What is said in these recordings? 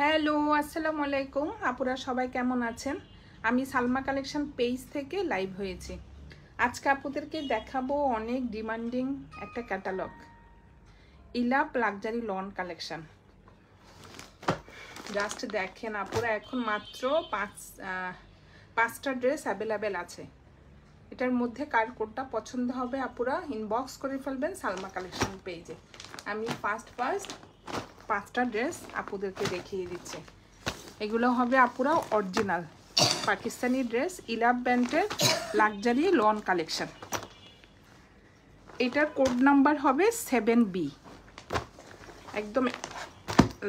Hello, আসসালামু আলাইকুম। আপুরা সবাই কেমন আছেন? আমি সালমা কালেকশন পেজ থেকে লাইভ হয়েছি। আজকে আপুদেরকে দেখাবো অনেক ডিমান্ডিং একটা ক্যাটালগ, ইলাপ লাক্সারি লন কালেকশন। জাস্ট দেখেন আপুরা, এখন মাত্র পাঁচটা ড্রেস অ্যাভেলেবেল আছে। এটার মধ্যে কার কোডটা পছন্দ হবে আপুরা ইনবক্স করে ফেলবেন সালমা কালেকশন পেজে। আমি ফার্স্ট পাঁচটা ড্রেস আপুদেরকে দেখিয়ে দিচ্ছি। এগুলো হবে আপুরা অরিজিনাল পাকিস্তানি ড্রেস, ইলাপ ব্র্যান্ডের লাক্সারি লন কালেকশন। এটার কোড নাম্বার হবে 7B। একদম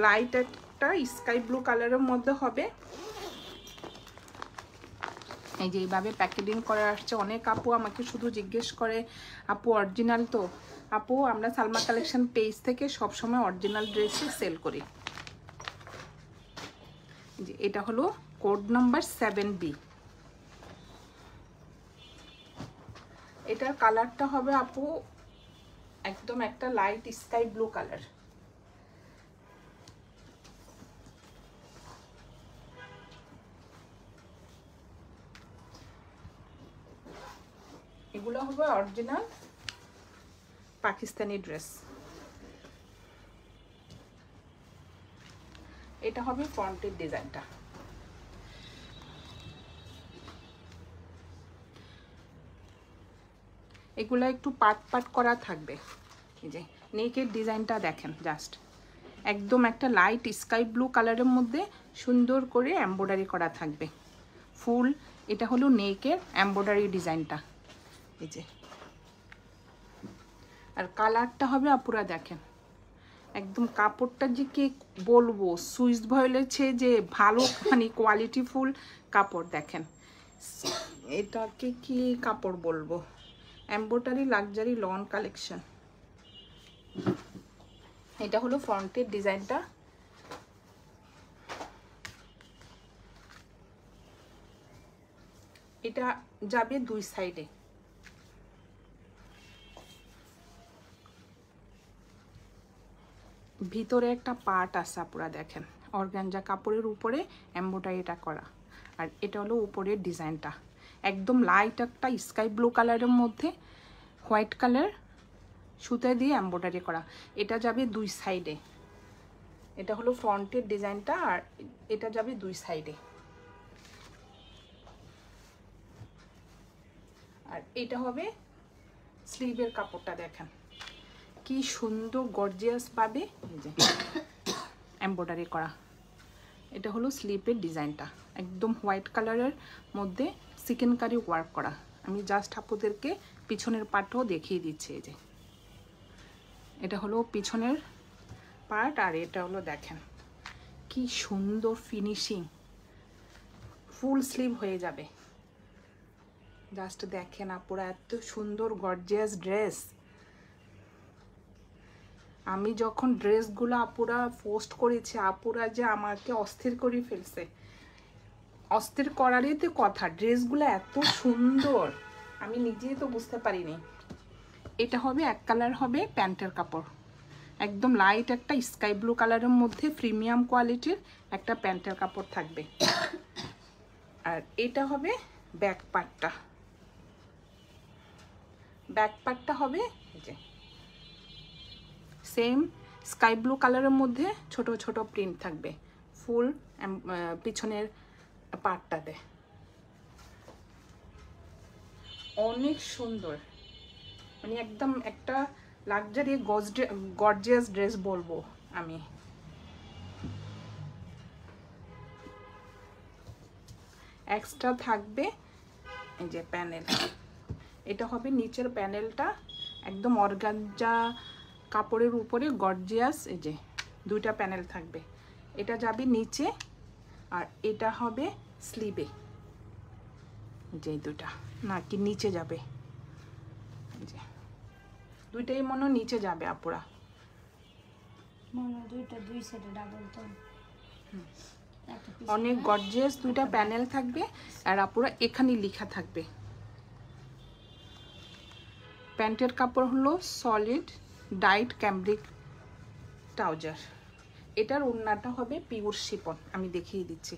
লাইট একটা স্কাই ব্লু কালারের মধ্যে হবে। এই যে এইভাবে প্যাকেজিং করে আসছে। অনেক আপু আমাকে শুধু জিজ্ঞেস করে, আপু অরিজিনাল তো? আপু, আমরা সালমা কালেকশন পেজ থেকে সবসময় অরিজিনাল ড্রেসই সেল করি। যে এটা হলো কোড নাম্বার 7B। এটার কালারটা হবে আপু একদম একটা লাইট স্কাই ব্লু কালার। এগুলো হবে অরিজিনাল পাকিস্তানি ড্রেস। এটা হবে ফ্রন্টের ডিজাইনটা। এগুলো একটু পাট করা থাকবে। এই যে নেকের ডিজাইনটা দেখেন, জাস্ট একদম একটা লাইট স্কাই ব্লু কালারের মধ্যে সুন্দর করে এমব্রয়ডারি করা থাকবে ফুল। এটা হলো নেকের এমব্রয়ডারি ডিজাইনটা। এই যে আর কালারটা হবে আপুরা দেখেন, একদম কাপড়টা যে কি বলবো, সুইস ভয়েলেছে যে ভালো, মানে কোয়ালিটি ফুল কাপড়। দেখেন এটাকে কি কাপড় বলবো, এমব্রয়ডারি লাক্সারি লন কালেকশন। এটা হলো ফ্রন্টের ডিজাইনটা। এটা যাবে দুই সাইডে। ভিতরে একটা পার্ট আছে আপুরা দেখেন, অর্গানজা কাপড়ের উপরে এমব্রয়ডারিটা করা। আর এটা হলো উপরের ডিজাইনটা, একদম লাইট একটা স্কাই ব্লু কালারের মধ্যে হোয়াইট কালার সুতা দিয়ে এমব্রয়ডারি করা। এটা যাবে দুই সাইডে। এটা হলো ফ্রন্টের ডিজাইনটা, আর এটা যাবে দুই সাইডে। আর এটা হবে স্লিভের কাপড়টা দেখেন কি সুন্দর গর্জিয়াস ভাবে এমব্রয়ডারি করা। এটা হলো স্লিভের ডিজাইনটা, একদম হোয়াইট কালারের মধ্যে চিকেন কারি ওয়ার্ক করা। আমি জাস্ট আপুদেরকে পিছনের পার্টও দেখিয়ে দিচ্ছি। এই যে এটা হলো পিছনের পার্ট, আর এটা হলো দেখেন কি সুন্দর ফিনিশিং, ফুল স্লিভ হয়ে যাবে। জাস্ট দেখেন আপুরা, এত সুন্দর গর্জিয়াস ড্রেস। আমি যখন ড্রেসগুলো আপুরা পোস্ট করেছি, আপুরা যে আমাকে অস্থির করে ফেলছে। অস্থির করারই তো কথা, ড্রেসগুলো এত সুন্দর আমি নিজেই তো বুঝতে পারিনি। এটা হবে এক কালার হবে প্যান্টের কাপড়, একদম লাইট একটা স্কাই ব্লু কালারের মধ্যে প্রিমিয়াম কোয়ালিটির একটা প্যান্টের কাপড় থাকবে। আর এটা হবে ব্যাক পার্টটা। ব্যাক পার্টটা হবে এই যে সেম স্কাই ব্লু কালারের মধ্যে ছোট ছোট প্রিন্ট থাকবে ফুল পিছনের পার্টটাতে। অনেক সুন্দর, মানে একদম একটা লাক্সারি গর্জিয়াস ড্রেস বলবো আমি। এক্সট্রা থাকবে এই যে প্যানেল। এটা হবে নিচের প্যানেলটা, একদম অর্গানজা কাপড়ের উপরে গর্জিয়াস। এই যে দুইটা প্যানেল থাকবে, এটা যাবে নিচে আর এটা হবে স্লিভে। যে দুইটা নাকি নিচে যাবে, যে দুইটাই মনে নিচে যাবে আপুরা। দুই সাইডে ডাবল তো অনেক গর্জিয়াস দুইটা প্যানেল থাকবে। আর আপুরা এখানে লেখা থাকবে, প্যান্টের কাপড় হলো সলিড ডাইট ক্যামব্রিক ট্রাউজার। এটার ওড়নাটা হবে পিওর শিফন, আমি দেখিয়ে দিচ্ছি।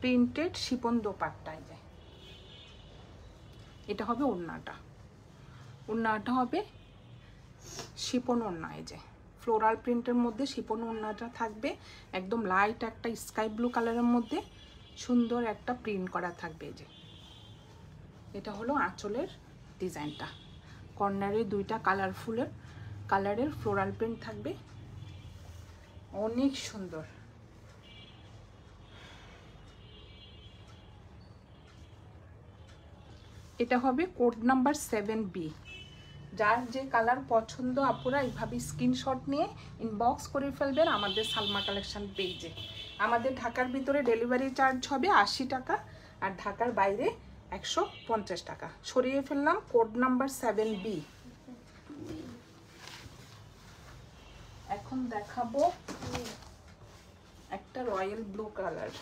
প্রিন্টেড শিফন দোপাট্টায় যায়, এটা হবে ওড়নাটা। ওড়নাটা হবে শিফন ওড়না, এই যে ফ্লোরাল প্রিন্টের মধ্যে শিফন ওড়নাটা থাকবে, একদম লাইট একটা স্কাই ব্লু কালারের মধ্যে সুন্দর একটা প্রিন্ট করা থাকবে। এই যে এটা হলো আঁচলের ডিজাইনটা, কর্নারে দুইটা কালারের ফ্লোরাল প্রিন্ট থাকবে, অনেক সুন্দর। এটা হবে কোড নাম্বার 7B। যার যে কালার পছন্দ আপুরা এইভাবে স্ক্রিনশট নিয়ে ইনবক্স করে ফেলবেন আমাদের সালমা কালেকশন পেজে। আমাদের ঢাকার ভিতরে ডেলিভারি চার্জ হবে 80 টাকা, আর ঢাকার বাইরে 150 টাকা। সরিয়ে ফেললাম কোড নাম্বার 7B। এখন দেখাবো একটা রয়্যাল ব্লু কালার,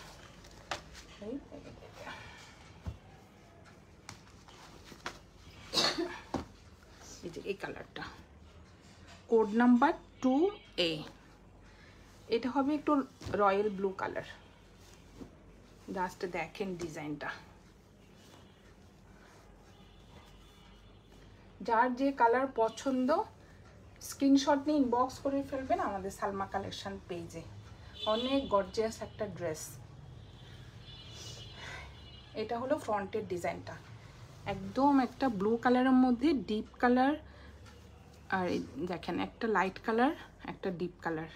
এই যে এই কালারটা কোড নাম্বার 2A। এটা হবে একটু রয়্যাল ব্লু কালার, জাস্ট দেখেন ডিজাইনটা। যার যে কালার পছন্দ স্ক্রিনশট নিয়ে ইনবক্স করে ফেলবেন আমাদের সালমা কালেকশন পেজে। অনেক গর্জিয়াস একটা ড্রেস। এটা হলো ফ্রন্টের ডিজাইনটা, একদম একটা ব্লু কালারের মধ্যে ডিপ কালার, আর দেখেন একটা লাইট কালার একটা ডিপ কালার,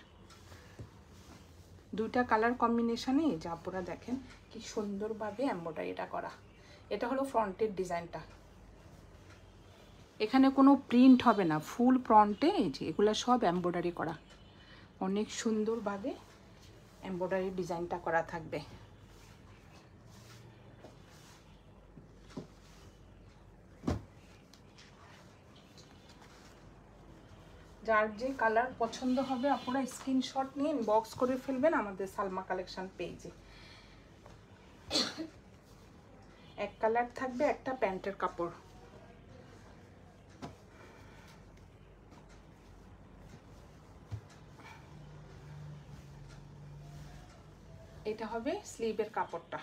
দুইটা কালার কম্বিনেশনে যা পুরা দেখেন কি সুন্দরভাবে এমব্রয়ডারিটা করা। এটা হলো ফ্রন্টের ডিজাইনটা, এখানে কোনো প্রিন্ট হবে না, ফুল ফ্রন্টে এই যে এগুলো সব এমব্রয়ডারি করা, অনেক সুন্দরভাবে এমব্রয়ডারি ডিজাইনটা করা থাকবে। যার যে কালার পছন্দ হবে আপনারা স্ক্রিনশট নিয়ে ইনবক্স করে ফেলবেন আমাদের সালমা কালেকশন পেজে। এক কালার থাকবে একটা প্যান্টের কাপড়। এটা হবে স্লিভের কাপড়টা,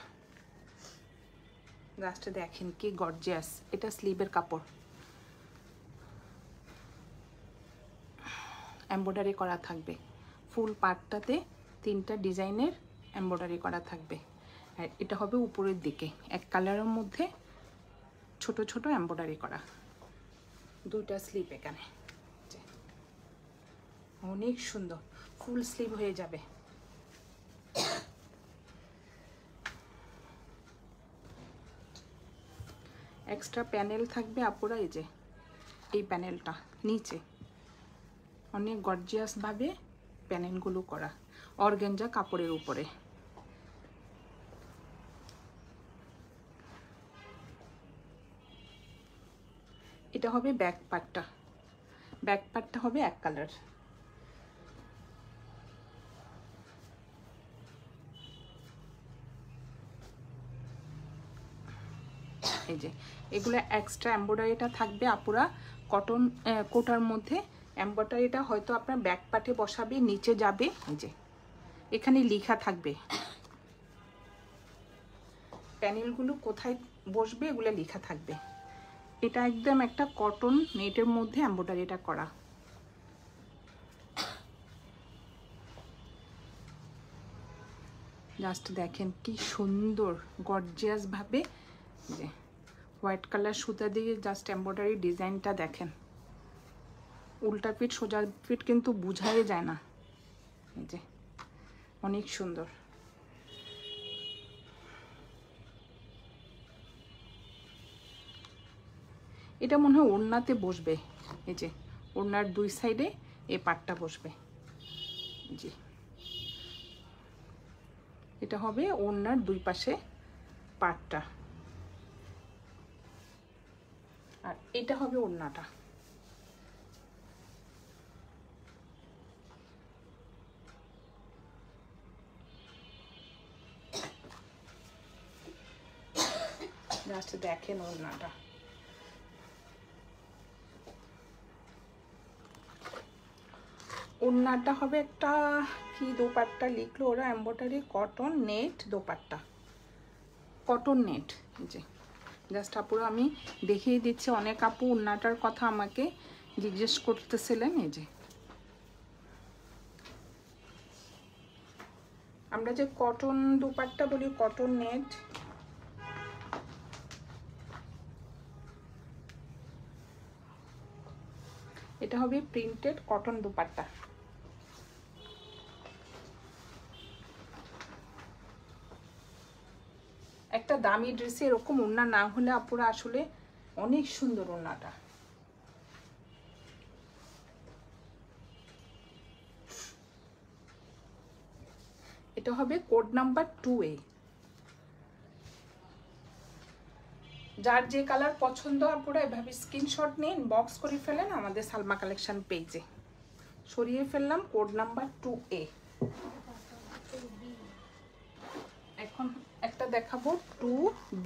জাস্ট দেখেন কি গর্জিয়াস, এটা স্লিভের কাপড়, এমব্রয়ডারি করা থাকবে ফুল পার্টটাতে, তিনটা ডিজাইনের এমব্রয়ডারি করা থাকবে। আর এটা হবে উপরের দিকে এক কালারের মধ্যে ছোট ছোট এমব্রয়ডারি করা, দুইটা স্লিভ এখানে, অনেক সুন্দর ফুল স্লিভ হয়ে যাবে। এক্সট্রা প্যানেল থাকবে আপুরা, এই যে এই প্যানেলটা নিচে অনেক গর্জিয়াস ভাবে প্যানেলগুলো করা অর্গানজা কাপড়ের উপরে। এটা হবে ব্যাক পার্টটা হবে এক কালার। এই যে এগুলো এক্সট্রা এমব্রয়ডারিটা থাকবে আপুরা কটন কোটার মধ্যে। এমব্রয়ডারিটা হয়তো আপনার ব্যাক পার্টে বসাবে, নিচে যাবে, এই যে এখানে লেখা থাকবে প্যানেলগুলো কোথায় বসবে, এগুলো লেখা থাকবে। এটা একদম একটা কটন নেটের মধ্যে এমব্রয়ডারিটা করা। জাস্ট দেখেন কি সুন্দর গর্জিয়াস ভাবে, যে হোয়াইট কালার সুতা দিয়ে জাস্ট এমব্রয়ডারি ডিজাইনটা দেখেন, উল্টা পিঠ সোজা পিঠ কিন্তু বোঝাই যায় না, এই যে অনেক সুন্দর। এটা মনে হয় ওড়নাতে বসবে, এই যে ওড়নার দুই সাইডে এই পাটটা বসবে, জি এটা হবে ওড়নার দুই পাশে পাটটা, আর এটা হবে ওড়নাটা। জাস্ট দেখেন ওড়নাটা। ওড়নাটা হবে একটা কি দোপাট্টা লিখলো ওরা, embroidery cotton net dupatta, cotton net. যে জাস্ট আপুরা আমি দেখিয়ে দিচ্ছি, অনেক আপু ওড়নাটার কথা আমাকে জিজ্ঞেস করতেছিলেন। এই যে আমরা যে কটন দোপাট্টা বলি, কটন নেট, এটা হবে প্রিন্টেড কটন দোপাট্টা। একটা দামি ড্রেসে এরকম ওড়না না হলে আপুরা আসলে অনেক সুন্দর ওড়নাটা। এটা হবে কোড নাম্বার 2A। যার যে কালার পছন্দ আপুরা এভাবে স্ক্রিনশট নিন, বক্স করে ফেলেন আমাদের সালমা কালেকশন পেজে। সরিয়ে ফেললাম কোড নাম্বার 2A। এখন একটা দেখাবো 2B।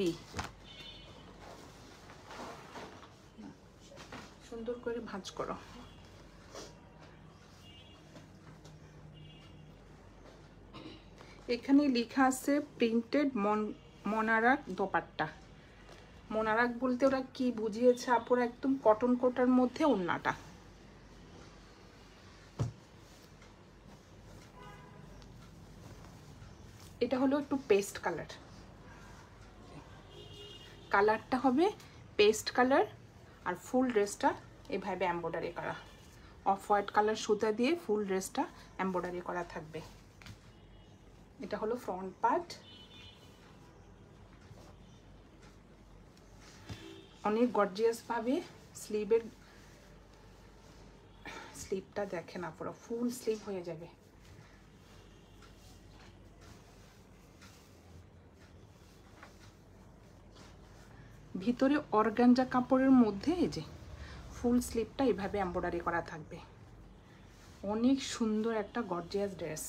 সুন্দর করে ভাঁজ করো। এখানে লেখা আছে প্রিন্টেড মনারাক দোপাট্টা। মনারাক বলতে ওরা কি বুঝিয়েছে আপুরা, একদম কটন কোটার মধ্যে ওড়নাটা। এটা হলো একটু পেস্ট কালার, কালারটা হবে পেস্ট কালার, আর ফুল ড্রেসটা এভাবে এমব্রয়ডারি করা, অফ হোয়াইট কালার সুতা দিয়ে ফুল ড্রেসটা এমব্রয়ডারি করা থাকবে। এটা হলো ফ্রন্ট পার্ট। অনেক গর্জিয়াস ভাবে স্লিভটা দেখেন আপনারা, ফুল স্লিভ হয়ে যাবে। ভিতরে অর্গানজা কাপড়ের মধ্যে এই যে ফুল স্লিভটা এভাবে এমব্রয়ডারি করা থাকবে। অনেক সুন্দর একটা গর্জিয়াস ড্রেস।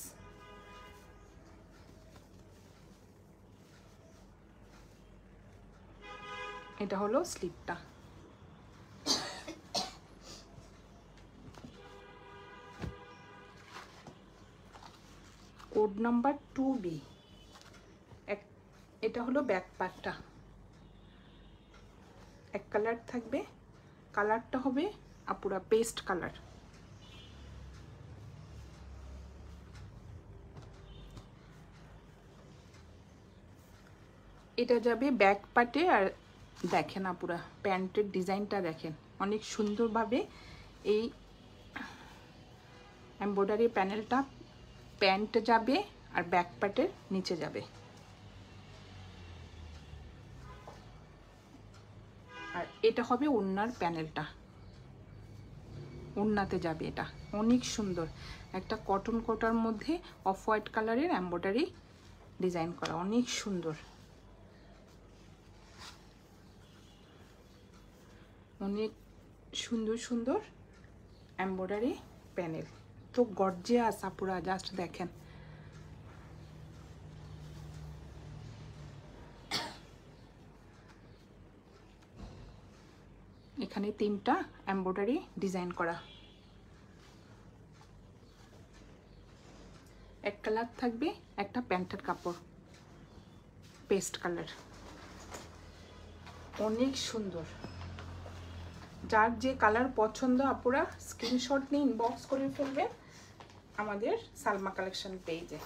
এটা হলো স্লিভটা। Code number 2B। এটা হলো ব্যাক পার্টটা, এক কালার থাকবে, কালারটা হবে আপুরা পেস্ট কালার। এটা যাবে ব্যাক পার্টে। আর দেখেন আপুরা প্যান্টের ডিজাইনটা দেখেন, অনেক সুন্দরভাবে এই এমব্রয়ডারি প্যানেলটা প্যান্ট যাবে আর ব্যাক পার্টের নিচে যাবে। আর এটা হবে ওড়নার প্যানেলটা, ওড়নাতে যাবে। এটা অনেক সুন্দর একটা কটন কোটার মধ্যে অফ হোয়াইট কালারের এমব্রয়ডারি ডিজাইন করা, অনেক সুন্দর, অনেক সুন্দর সুন্দর এমব্রয়ডারি প্যানেল। তো গর্জিয়াস আপুরা, জাস্ট দেখেন। এখানে 3টা এমব্রয়ডারি ডিজাইন করা, এক কালার থাকবে, একটা প্যান্টের কাপড় পেস্ট কালার, অনেক সুন্দর। যার যে কালার পছন্দ আপুরা স্ক্রিনশট নিয়ে ইনবক্স করে ফেলবেন আমাদের সালমা কালেকশন পেজে।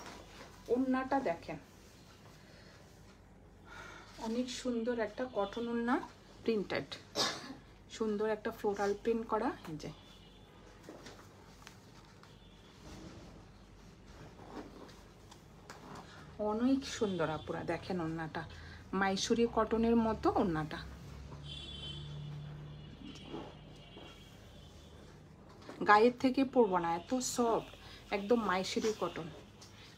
ওড়নাটা দেখেন, অনেক সুন্দর একটা কটন ওড়না, প্রিন্টেড, সুন্দর একটা ফ্লোরাল প্রিন্ট করা। এই যে অনেক সুন্দর আপুরা দেখেন ওড়নাটা, মাইসুরি কটনের মতো ওড়নাটা। গায়ের থেকে পরবো না, এত সফট, একদম মাইসুরি কটন।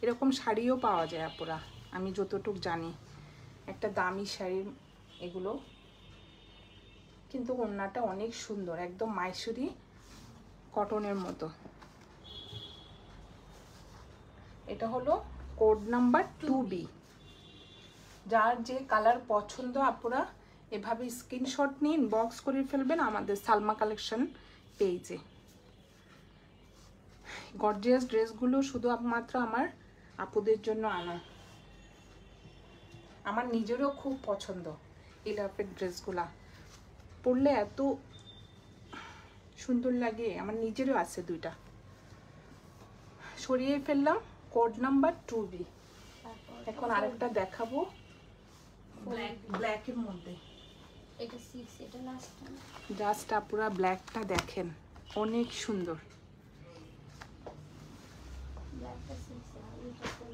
এরকম শাড়িও পাওয়া যায় আপুরা, আমি যতটুক জানি একটা দামি শাড়ি এগুলো, কিন্তু ওড়নাটা অনেক সুন্দর, একদম মাইসুরি কটনের মতো। এটা হলো কোড নাম্বার 2B। যার যে কালার পছন্দ আপুরা এভাবে স্ক্রিনশট নিয়ে ইনবক্স করে ফেলবেন আমাদের সালমা কালেকশন পেজে। গর্জিয়াস ড্রেসগুলো শুধু মাত্র আমার আপুদের জন্য আনা, আমার নিজেরও খুব পছন্দ ইলাপের ড্রেসগুলা, পরলে এত সুন্দর লাগে। আমার নিজেরও আছে দুইটা, সরিয়ে ফেললাম। Code number 2B। এখন আরেকটা দেখাবো ব্ল্যাকের মধ্যে। এটা 6, এটা লাস্ট। জাস্ট আপুরা ব্ল্যাকটা দেখেন, অনেক সুন্দর। ব্ল্যাকটা 6, এটা 4।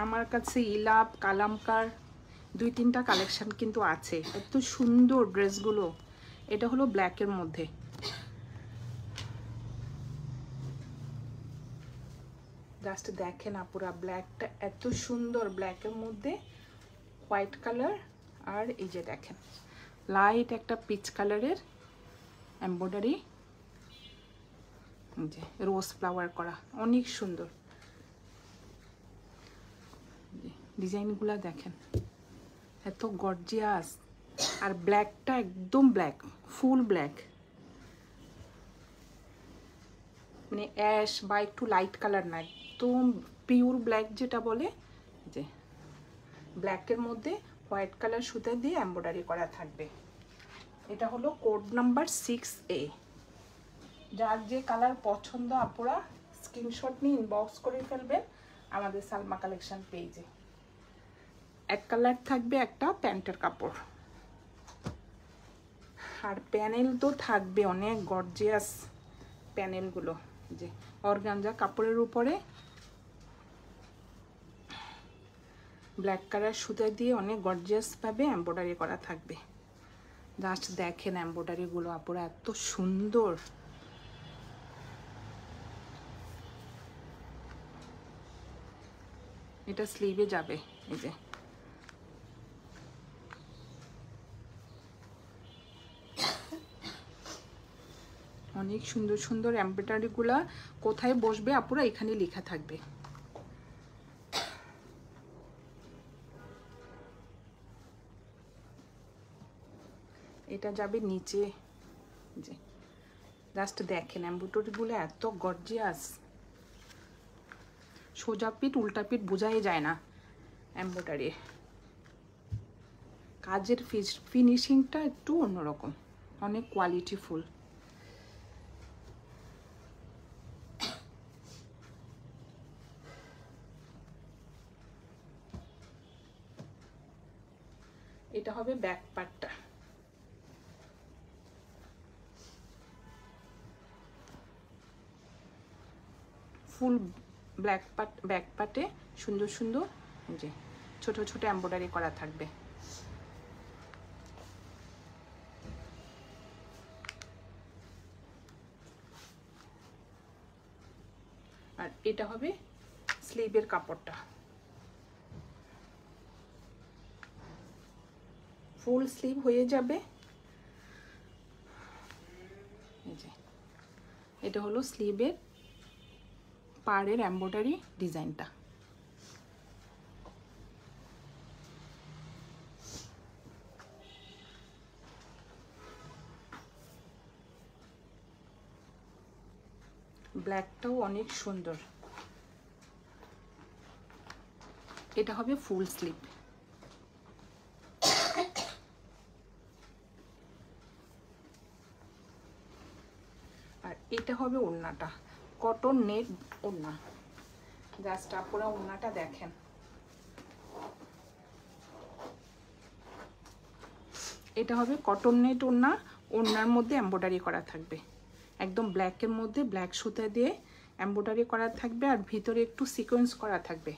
আমার কাছে ইলাপ কালামকার 2-3টা কালেকশন কিন্তু আছে, এত সুন্দর ড্রেসগুলো। এটা হলো ব্ল্যাকের মধ্যে, জাস্ট দেখেন আপুরা ব্ল্যাকটা এত সুন্দর, ব্ল্যাকের মধ্যে হোয়াইট কালার। আর এই যে দেখেন লাইট একটা পিচ কালারের এমব্রয়ডারি, যে রোজ ফ্লাওয়ার করা, অনেক সুন্দর। ডিজাইনগুলা দেখেন এত গর্জিয়াস। আর ব্ল্যাকটা একদম ব্ল্যাক, ফুল ব্ল্যাক, মানে অ্যাশ বা একটু লাইট কালার না, একদম পিওর ব্ল্যাক যেটা বলে। যে ব্ল্যাকের মধ্যে হোয়াইট কালার সুতা দিয়ে এমব্রয়ডারি করা থাকবে। এটা হলো কোড নাম্বার 6A। যার যে কালার পছন্দ আপুরা স্ক্রিনশট নিয়ে ইনবক্স করে ফেলবেন আমাদের সালমা কালেকশন পেজে। এক কালার থাকবে একটা প্যান্টের কাপড়, আর প্যানেল তো থাকবে অনেক গর্জিয়াস প্যানেলগুলো। যে অর্গানজা কাপড়ের উপরে ব্ল্যাক কালার সুতা দিয়ে অনেক গর্জিয়াস ভাবে এমব্রয়ডারি করা থাকবে। জাস্ট দেখেন এমব্রয়ডারিগুলো আপুরা এত সুন্দর। এটা স্লিভে যাবে, এই যে অনেক সুন্দর সুন্দর এমব্রয়ডারিগুলা কোথায় বসবে আপুরা এখানে লেখা থাকবে। এটা যাবে নিচে। যে জাস্ট দেখেন এমব্রয়ডারিগুলো এত গর্জিয়াস, সোজা পিঠ উল্টা পিঠ বোঝাই যায় না। এমব্রয়ডারি কাজের ফিনিশিংটা একটু অন্যরকম, অনেক কোয়ালিটিফুল। এটা হবে ব্যাক পার্টটা, ফুল ব্ল্যাক পার্ট। ব্যাক পার্টে সুন্দর সুন্দর যে ছোট ছোট এমব্রয়ডারি করা থাকবে। আর এটা হবে স্লিভের কাপড়টা, ফুল স্লিভ হয়ে যাবে। এই যে এটা হলো স্লিভের পাড়ের এমব্রয়ডারি ডিজাইনটা। ব্ল্যাকটাও অনেক সুন্দর। এটা হবে ফুল স্লিভ। আর এটা হবে ওড়নাটা, কটন নেট ওড়না। জাস্ট আপনারা ওড়নাটা দেখেন, এটা হবে কটন নেট ওড়না। ওড়নার মধ্যে এমব্রয়ডারি করা থাকবে, একদম ব্ল্যাকের মধ্যে ব্ল্যাক সুতা দিয়ে এমব্রয়ডারি করা থাকবে। আর ভিতরে একটু সিকোয়েন্স করা থাকবে,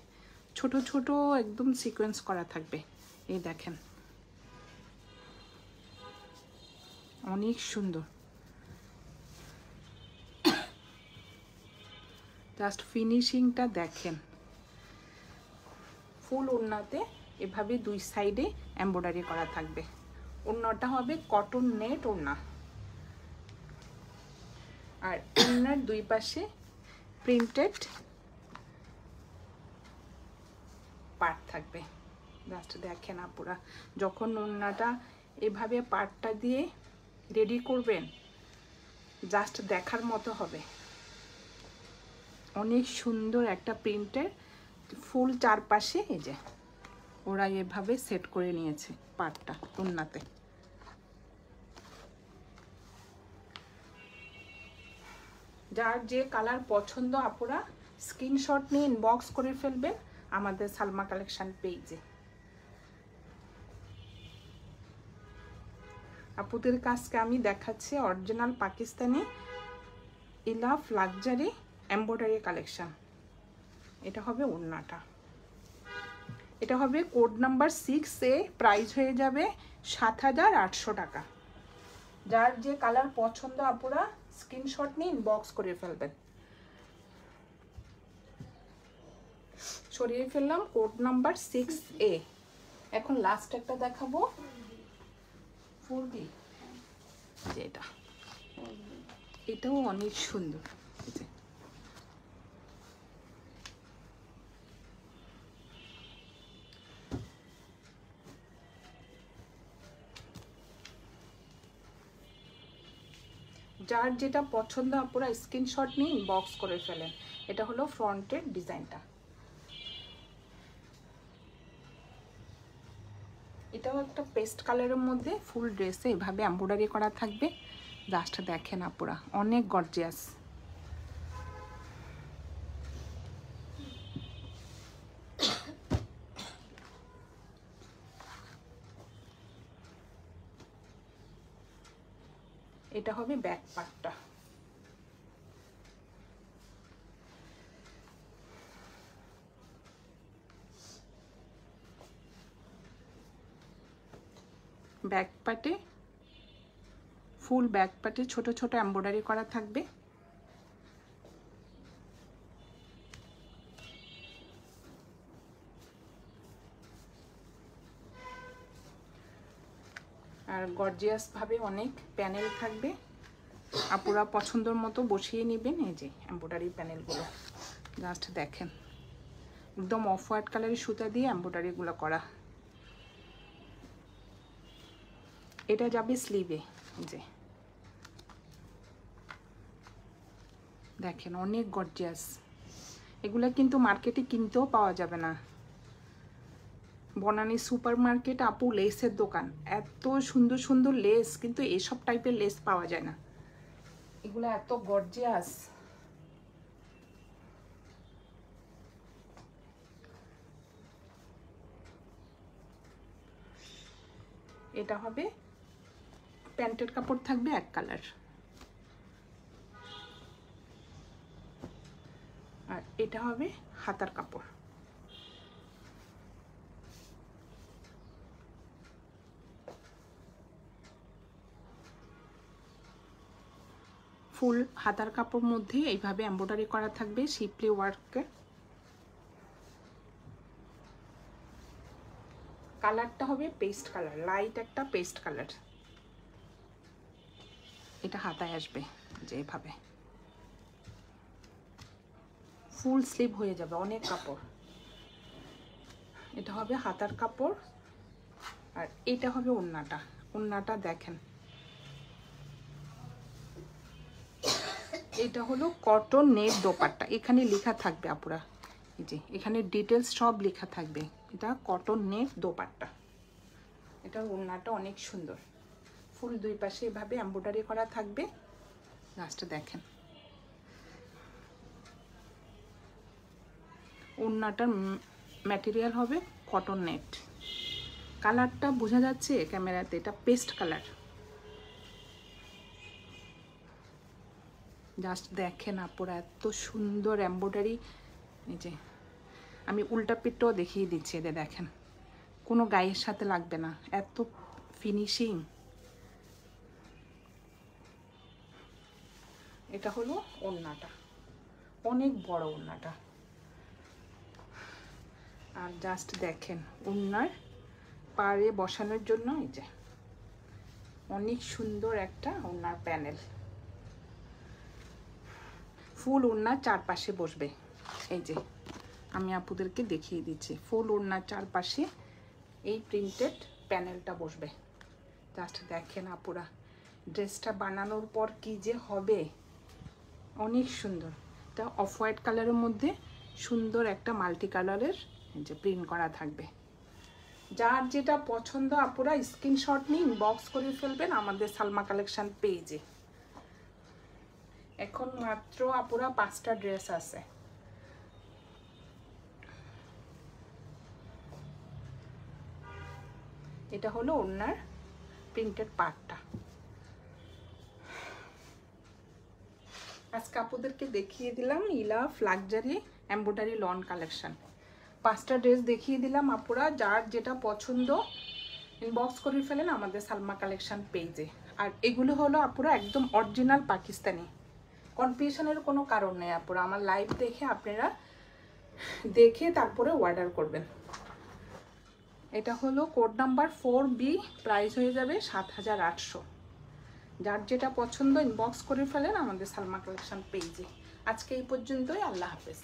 ছোট ছোট একদম সিকোয়েন্স করা থাকবে। এই দেখেন অনেক সুন্দর। জাস্ট ফিনিশিংটা দেখেন, ফুল ওড়নাতে এভাবে দুই সাইডে এমব্রয়ডারি করা থাকবে। ওড়নাটা হবে কটন নেট ওড়না, আর ওড়নার দুই পাশে প্রিন্টেড পার্ট থাকবে। জাস্ট দেখেন আপুরা, যখন ওড়নাটা এভাবে পাটটা দিয়ে রেডি করবেন জাস্ট দেখার মতো হবে। অনেক সুন্দর একটা প্রিন্টের ফুল চারপাশে এই যে ওরা এভাবে সেট করে নিয়েছে পাটটা ওড়নাতে। যার যে কালার পছন্দ আপুরা স্ক্রিনশট নিয়ে ইনবক্স করে ফেলবেন আমাদের সালমা কালেকশন পেজে। আপুদের কাছকে আমি দেখাচ্ছি original Pakistani Ilaf luxury embroidery collection. এটা হবে ওড়নাটা, এটা হবে কোড নাম্বার 6A, প্রাইস হয়ে যাবে ৭,৮০০ টাকা। যার যে কালার পছন্দ আপুরা স্ক্রিনশট নিয়ে ইনবক্স করে ফেলবেন। সরিয়ে ফেললাম কোড নাম্বার 6A। এখন লাস্ট একটা দেখাবো 4B, যেটা এটাও অনেক সুন্দর। যার যেটা পছন্দ আপনারা স্ক্রিনশট নিয়ে ইনবক্স করে ফেলেন। এটা হলো ফ্রন্টের ডিজাইনটা। এটাও একটা পেস্ট কালারের মধ্যে ফুল ড্রেসে এভাবে এমব্রয়ডারি করা থাকবে। জাস্ট দেখেন আপুরা, অনেক গর্জিয়াস। এটা হবে ব্যাক পার্টটা। ব্যাক পার্টে ফুল ব্যাক পার্টে ছোট ছোট এমব্রয়ডারি করা থাকবে। আর গর্জিয়াস ভাবে অনেক প্যানেল থাকবে, আপুরা পছন্দের মতো বসিয়ে নেবেন। এই যে এমব্রয়ডারি প্যানেলগুলো জাস্ট দেখেন, একদম অফ হোয়াইট কালারের সুতা দিয়ে এমব্রয়ডারিগুলো করা। এটা যাবে স্লিভে। যে দেখেন অনেক গর্জিয়াস, এগুলা কিন্তু মার্কেটে কিনতেও পাওয়া যাবে না। বনানী সুপার মার্কেট আপু লেসের দোকান, এত সুন্দর সুন্দর লেস, কিন্তু এসব টাইপের লেস পাওয়া যায় না। এগুলো এত গর্জিয়াস। এটা হবে প্যান্টের কাপড় থাকবে এক কালার, আর এটা হবে হাতার কাপড়। ফুল হাতার কাপড় মধ্যে এইভাবে এমব্রয়ডারি করা থাকবে শিপলি ওয়ার্কে। কালারটা হবে পেস্ট কালার, লাইট একটা পেস্ট কালার। এটা হাতায় আসবে যেভাবে ফুল স্লিভ হয়ে যাবে, অনেক কাপড়। এটা হবে হাতার কাপড়, আর এটা হবে ওড়নাটা। ওড়নাটা দেখেন, এটা হলো কটন নেট দোপাট্টা। এখানে লেখা থাকবে আপুরা, এই যে এখানে ডিটেলস সব লেখা থাকবে। এটা কটন নেট দোপাট্টা। এটা ওড়নাটা অনেক সুন্দর, ফুল দুই পাশে এভাবে এমব্রয়ডারি করা থাকবে। লাস্টে দেখেন ওড়নাটার ম্যাটেরিয়াল হবে কটন নেট। কালারটা বোঝা যাচ্ছে ক্যামেরাতে, এটা পেস্ট কালার। জাস্ট দেখেন আপুরা, এত সুন্দর এমব্রয়ডারি। এই যে আমি উল্টা পিঠটাও দেখিয়ে দিচ্ছি, এদের দেখেন কোনো গায়ের সাথে লাগবে না, এত ফিনিশিং। এটা হলো ওড়নাটা, অনেক বড় ওড়নাটা। আর জাস্ট দেখেন ওড়নার পাড়ে বসানোর জন্য এই যে অনেক সুন্দর একটা ওড়নার প্যানেল। ফুল ওড়নার চারপাশে বসবে। এই যে আমি আপুদেরকে দেখিয়ে দিচ্ছি, ফুল ওড়নার চারপাশে এই প্রিন্টেড প্যানেলটা বসবে। জাস্ট দেখেন আপুরা, ড্রেসটা বানানোর পর কি যে হবে, অনেক সুন্দর। এটা অফ হোয়াইট কালারের মধ্যে সুন্দর একটা মাল্টি কালারের যে প্রিন্ট করা থাকবে। যার যেটা পছন্দ আপুরা স্ক্রিনশট নিয়ে ইনবক্স করে ফেলবেন আমাদের সালমা কালেকশন পেজে। এখন মাত্র আপুরা 5টা ড্রেস আছে। এটা হলো ওড়নার প্রিন্টেড পার্টটা। আজকে আপুদেরকে দেখিয়ে দিলাম Ilaf luxury embroidery loan collection. 5টা ড্রেস দেখিয়ে দিলাম আপুরা, যার যেটা পছন্দ ইনবক্স করে ফেলেন আমাদের সালমা কালেকশন পেজে। আর এগুলো হলো আপুরা একদম অরিজিনাল পাকিস্তানি, কনফিউশনের কোনো কারণ নেই আপুরা। আমার লাইভ দেখে আপনারা দেখে তারপরে অর্ডার করবেন। এটা হলো কোড নাম্বার 4B, প্রাইস হয়ে যাবে 7800। যার যেটা পছন্দ ইনবক্স করে ফেলেন আমাদের সালমা কালেকশন পেজে। আজকে এই পর্যন্তই, আল্লাহ হাফেজ।